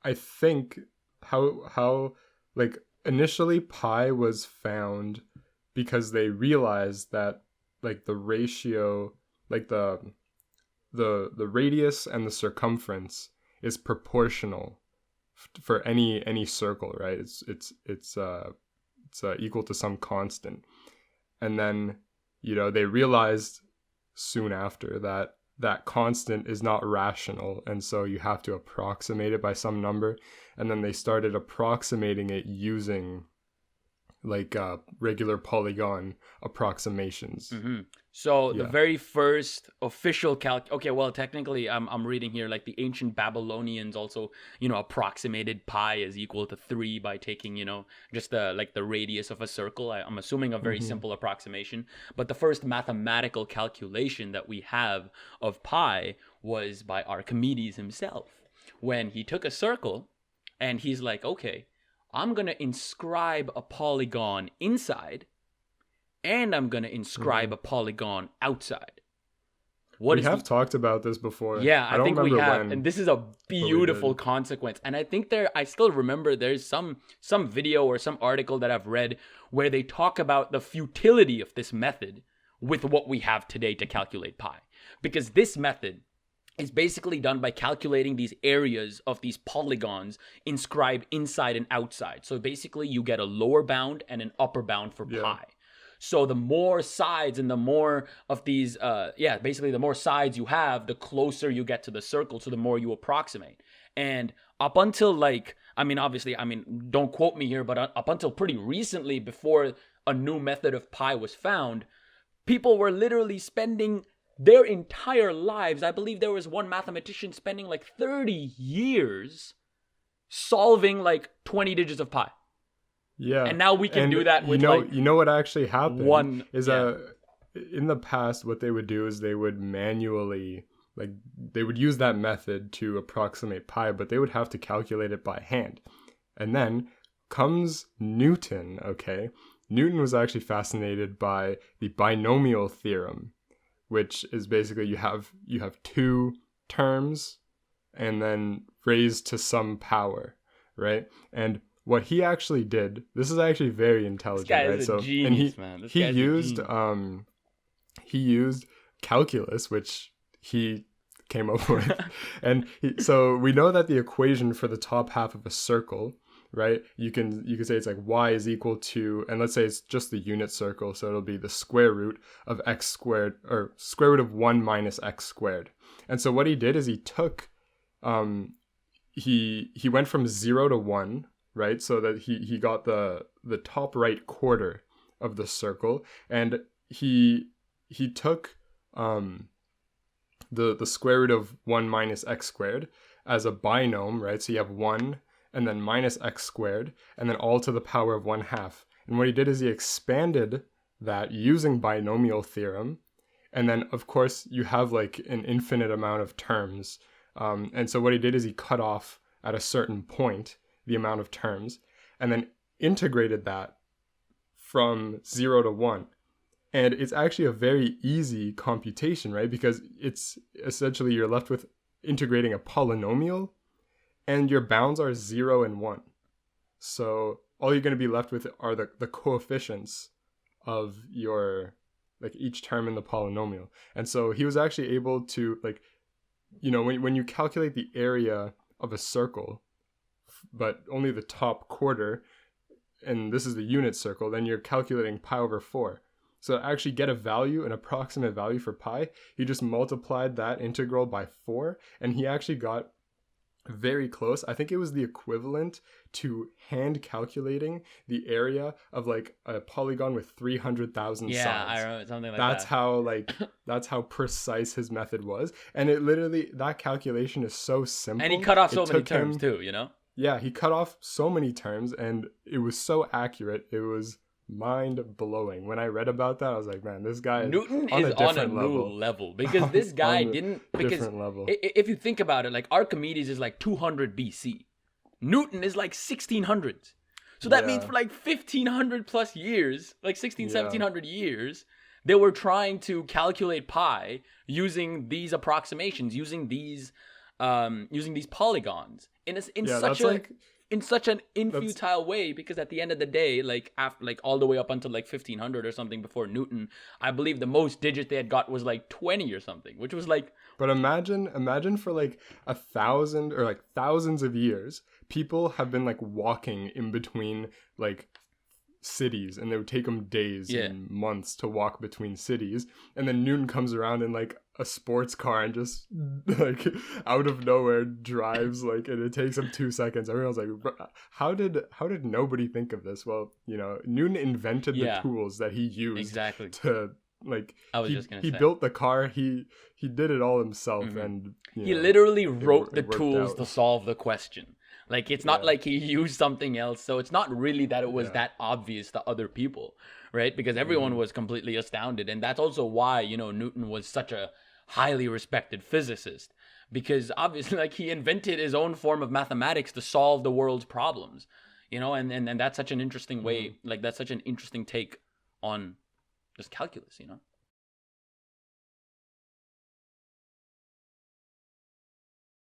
I think how like initially pi was found because they realized that like the ratio, like the radius and the circumference is proportional for any circle, right? It's equal to some constant. And then, they realized soon after that that constant is not rational, and so you have to approximate it by some number. And then they started approximating it using like regular polygon approximations. So the Yeah. very first official okay, well, technically I'm reading here like the ancient Babylonians also, approximated pi as equal to 3 by taking, just the radius of a circle. I'm assuming a very simple approximation, but the first mathematical calculation that we have of pi was by Archimedes himself, when he took a circle and he's like, okay, I'm going to inscribe a polygon inside, and I'm going to inscribe a polygon outside. We have talked about this before. Yeah, I think we have. when, and this is a beautiful consequence. And I think I still remember there's some video or some article that I've read where they talk about the futility of this method with what we have today to calculate pi. Because this method is basically done by calculating these areas of these polygons inscribed inside and outside. So basically you get a lower bound and an upper bound for pi. So the more sides and the more of these, basically the more sides you have, the closer you get to the circle, so the more you approximate. And up until don't quote me here, but up until pretty recently, before a new method of pi was found, people were literally spending their entire lives. I believe there was one mathematician spending like 30 years solving like 20 digits of pi. Yeah. And now we can do that with you know what actually happened in the past, what they would do is they would manually, like, they would use that method to approximate pi, but they would have to calculate it by hand. And then comes Newton, okay? Newton was actually fascinated by the binomial theorem, which is basically you have two terms and then raised to some power, right? And what he actually did, this is actually very intelligent, this guy right? Is a genius, man. He used calculus, which he came up with, and so we know that the equation for the top half of a circle, right? You can say it's like y is equal to, and let's say it's just the unit circle, so it'll be the square root of x squared, or square root of 1 minus x squared. And so what he did is he took, he went from 0 to 1, right? So that he got the top right quarter of the circle, and he took the square root of 1 minus x squared as a binom, right? So you have 1 and then minus x squared, and then all to the power of 1/2. And what he did is he expanded that using binomial theorem, and then of course you have like an infinite amount of terms. And so what he did is he cut off at a certain point the amount of terms, and then integrated that from 0 to 1. And it's actually a very easy computation, right? Because it's essentially you're left with integrating a polynomial, and your bounds are 0 and 1. So all you're going to be left with are the coefficients of your, like, each term in the polynomial. And so he was actually able to, like, when you calculate the area of a circle, but only the top quarter, and this is the unit circle, then you're calculating pi over 4. So to actually get a value, an approximate value for pi, he just multiplied that integral by 4, and he actually got very close. I think it was the equivalent to hand calculating the area of like a polygon with 300,000 sides. Yeah, I remember something like that. That's how precise his method was. And it literally, that calculation is so simple. And he cut off so many terms too, Yeah, he cut off so many terms, and it was so accurate. It was mind-blowing. When I read about that, I was like, man, this guy Newton is on a new level, because this guy if you think about it, like Archimedes is like 200 BC. Newton is like 1600s. So that means for like 1500 plus years, like 1700 years, they were trying to calculate pi using these approximations, using these using these polygons in Yeah, such that's a like in such an infutile way, because at the end of the day, like after like all the way up until like 1500 or something before Newton, I believe the most digits they had got was like 20 or something, which was like. But imagine for like 1,000 or like thousands of years, people have been like walking in between like cities, and it would take them days and months to walk between cities, and then Newton comes around in like a sports car and just like out of nowhere drives like, and it takes him 2 seconds. Everyone's like, how did nobody think of this? Well, you know, Newton invented the tools that he used to like, he built the car, he did it all himself, and he literally wrote the tools to solve the question. Like, it's not like he used something else, so it's not really that it was that obvious to other people, right? Because everyone was completely astounded, and that's also why, you know, Newton was such a highly respected physicist, because obviously, like, he invented his own form of mathematics to solve the world's problems, you know, and that's such an interesting way, like, that's such an interesting take on just calculus, you know?